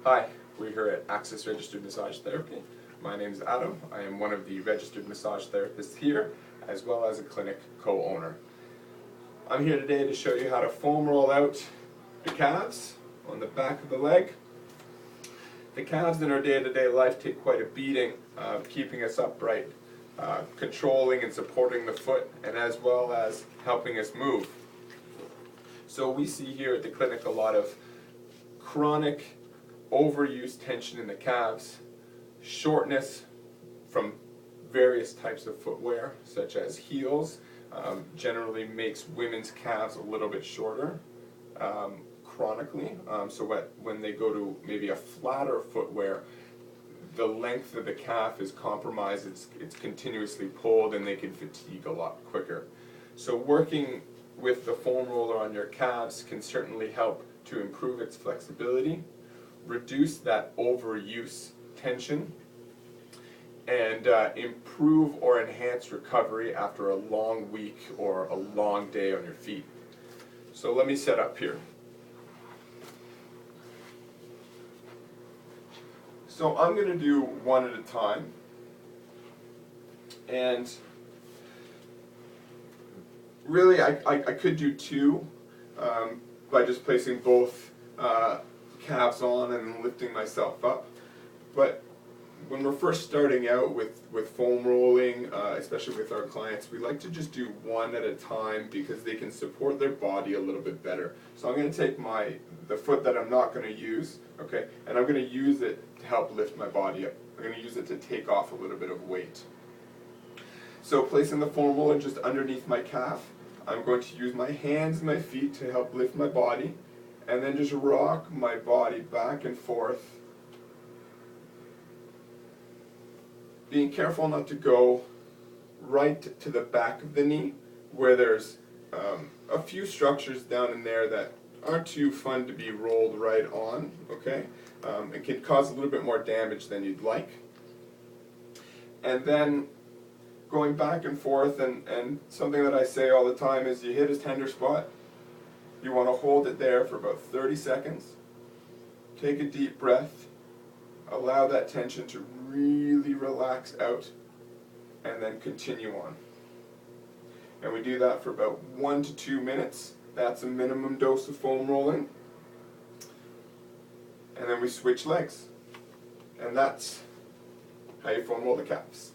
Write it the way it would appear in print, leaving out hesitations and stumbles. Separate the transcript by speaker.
Speaker 1: Hi, we're here at Access Registered Massage Therapy. My name is Adam. I am one of the registered massage therapists here, as well as a clinic co-owner. I'm here today to show you how to foam roll out the calves on the back of the leg. The calves in our day-to-day life take quite a beating, keeping us upright, controlling and supporting the foot, and as well as helping us move. So we see here at the clinic a lot of chronic overuse tension in the calves, shortness from various types of footwear, such as heels, generally makes women's calves a little bit shorter chronically. So when they go to maybe a flatter footwear, the length of the calf is compromised, it's continuously pulled, and they can fatigue a lot quicker. So working with the foam roller on your calves can certainly help to improve its flexibility, reduce that overuse tension, and improve or enhance recovery after a long week or a long day on your feet. So let me set up here. So I'm going to do one at a time, and really I could do two by just placing both calves on and lifting myself up. But when we're first starting out with foam rolling, especially with our clients, we like to just do one at a time because they can support their body a little bit better. So I'm going to take the foot that I'm not going to use, okay, and I'm going to use it to help lift my body up. I'm going to use it to take off a little bit of weight. So placing the foam roller just underneath my calf, I'm going to use my hands and my feet to help lift my body, and then just rock my body back and forth, being careful not to go right to the back of the knee, where there's a few structures down in there that aren't too fun to be rolled right on, okay? It can cause a little bit more damage than you'd like. And then going back and forth, and something that I say all the time is you hit a tender spot, you want to hold it there for about 30 seconds, take a deep breath, allow that tension to really relax out, and then continue on. And we do that for about 1 to 2 minutes. That's a minimum dose of foam rolling. And then we switch legs. And that's how you foam roll the calves.